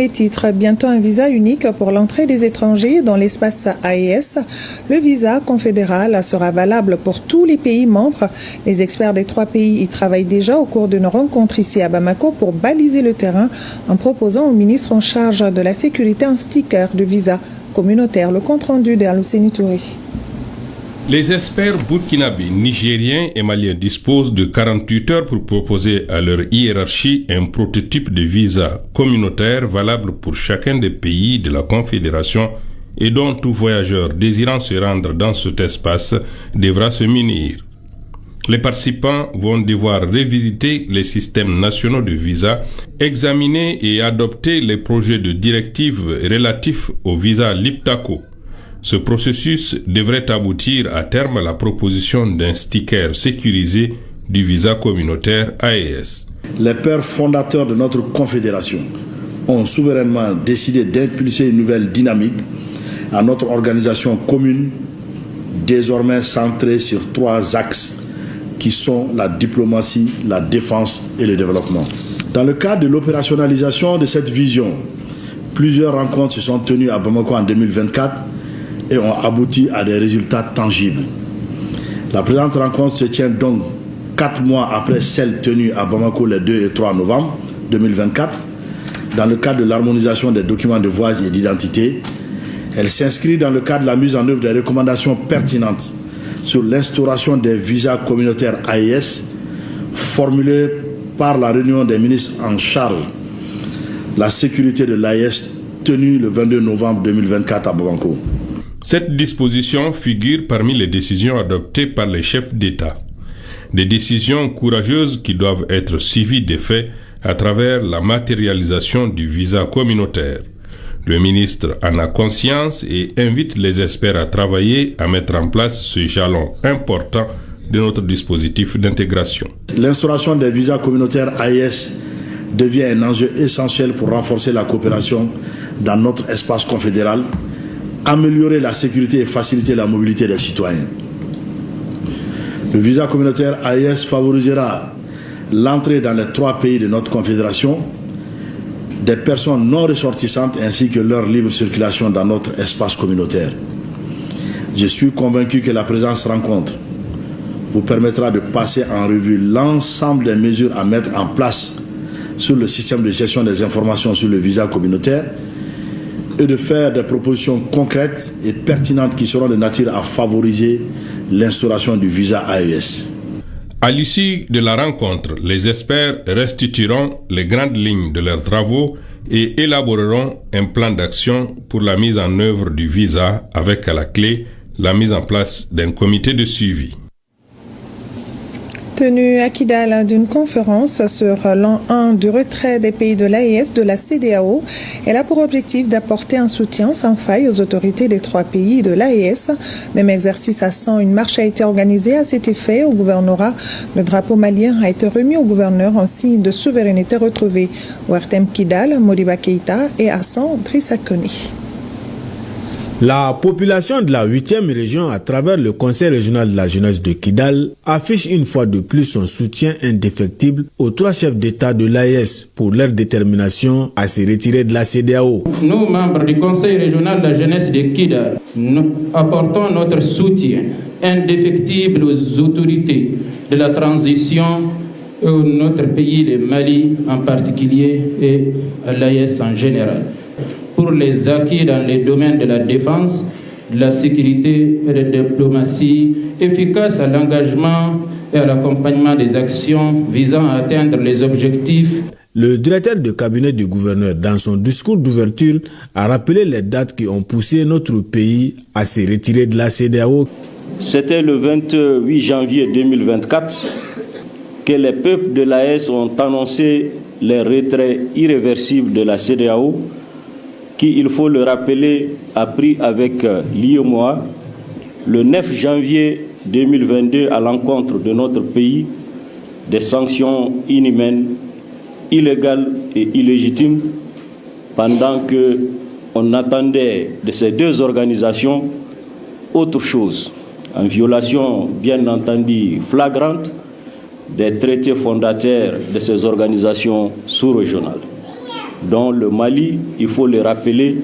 les titres. Bientôt un visa unique pour l'entrée des étrangers dans l'espace AES. Le visa confédéral sera valable pour tous les pays membres. Les experts des 3 pays y travaillent déjà au cours d'une rencontre ici à Bamako pour baliser le terrain en proposant au ministre en charge de la sécurité un sticker de visa communautaire. Le compte-rendu d'Alouseni Touré. Les experts burkinabés, nigériens et maliens disposent de 48 heures pour proposer à leur hiérarchie un prototype de visa communautaire valable pour chacun des pays de la Confédération et dont tout voyageur désirant se rendre dans cet espace devra se munir. Les participants vont devoir revisiter les systèmes nationaux de visa, examiner et adopter les projets de directives relatifs au visa Liptako. Ce processus devrait aboutir à terme à la proposition d'un sticker sécurisé du visa communautaire AES. Les pères fondateurs de notre confédération ont souverainement décidé d'impulser une nouvelle dynamique à notre organisation commune, désormais centrée sur 3 axes qui sont la diplomatie, la défense et le développement. Dans le cadre de l'opérationnalisation de cette vision, plusieurs rencontres se sont tenues à Bamako en 2024 et ont abouti à des résultats tangibles. La présente rencontre se tient donc 4 mois après celle tenue à Bamako les 2 et 3 novembre 2024. Dans le cadre de l'harmonisation des documents de voyage et d'identité, elle s'inscrit dans le cadre de la mise en œuvre des recommandations pertinentes sur l'instauration des visas communautaires AES formulées par la réunion des ministres en charge de la sécurité de l'AES tenue le 22 novembre 2024 à Bamako. Cette disposition figure parmi les décisions adoptées par les chefs d'État. Des décisions courageuses qui doivent être suivies d'effets à travers la matérialisation du visa communautaire. Le ministre en a conscience et invite les experts à travailler à mettre en place ce jalon important de notre dispositif d'intégration. L'instauration des visas communautaires AES devient un enjeu essentiel pour renforcer la coopération dans notre espace confédéral, améliorer la sécurité et faciliter la mobilité des citoyens. Le visa communautaire AES favorisera l'entrée dans les 3 pays de notre confédération des personnes non ressortissantes ainsi que leur libre circulation dans notre espace communautaire. Je suis convaincu que la présente rencontre vous permettra de passer en revue l'ensemble des mesures à mettre en place sur le système de gestion des informations sur le visa communautaire et de faire des propositions concrètes et pertinentes qui seront de nature à favoriser l'instauration du visa AES. À l'issue de la rencontre, les experts restitueront les grandes lignes de leurs travaux et élaboreront un plan d'action pour la mise en œuvre du visa avec à la clé la mise en place d'un comité de suivi. Tenue à Kidal d'une conférence sur l'an 1 du retrait des pays de l'AES de la CEDEAO. Elle a pour objectif d'apporter un soutien sans faille aux autorités des 3 pays de l'AES. Même exercice à 100, une marche a été organisée à cet effet au gouvernorat. Le drapeau malien a été remis au gouverneur en signe de souveraineté retrouvée. Ouartem Kidal, Modiba Keïta et Hassan Drissakoni. La population de la 8e région, à travers le Conseil régional de la jeunesse de Kidal, affiche une fois de plus son soutien indéfectible aux 3 chefs d'État de l'AES pour leur détermination à se retirer de la CEDEAO. Nous, membres du Conseil régional de la jeunesse de Kidal, nous apportons notre soutien indéfectible aux autorités de la transition et à notre pays, le Mali en particulier, et à l'AES en général, pour les acquis dans les domaines de la défense, de la sécurité et de la diplomatie, efficace à l'engagement et à l'accompagnement des actions visant à atteindre les objectifs. Le directeur de cabinet du gouverneur, dans son discours d'ouverture, a rappelé les dates qui ont poussé notre pays à se retirer de la CEDEAO. C'était le 28 janvier 2024 que les peuples de l'AES ont annoncé les retraits irréversibles de la CEDEAO, qui, il faut le rappeler, a pris avec l'IOMOA le 9 janvier 2022 à l'encontre de notre pays des sanctions inhumaines, illégales et illégitimes, pendant qu'on attendait de ces 2 organisations autre chose, en violation bien entendu flagrante des traités fondateurs de ces organisations sous-régionales. dont le Mali, il faut le rappeler,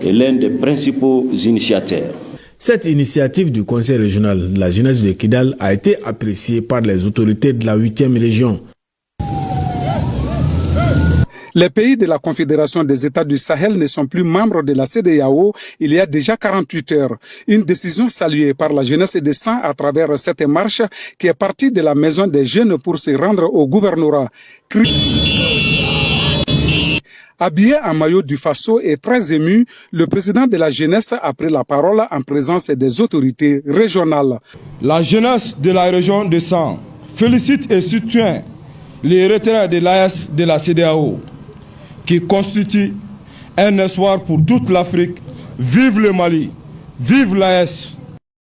est l'un des principaux initiateurs. Cette initiative du Conseil régional de la jeunesse de Kidal a été appréciée par les autorités de la 8e région. Les pays de la Confédération des États du Sahel ne sont plus membres de la CEDEAO il y a déjà 48 heures. Une décision saluée par la jeunesse de Sang à travers cette marche qui est partie de la maison des jeunes pour se rendre au gouvernorat. Habillé en maillot du Faso et très ému, le président de la jeunesse a pris la parole en présence des autorités régionales. La jeunesse de la région de Sang félicite et soutient les retraits de l'AES de la CEDEAO, qui constitue un espoir pour toute l'Afrique. Vive le Mali, vive l'AES.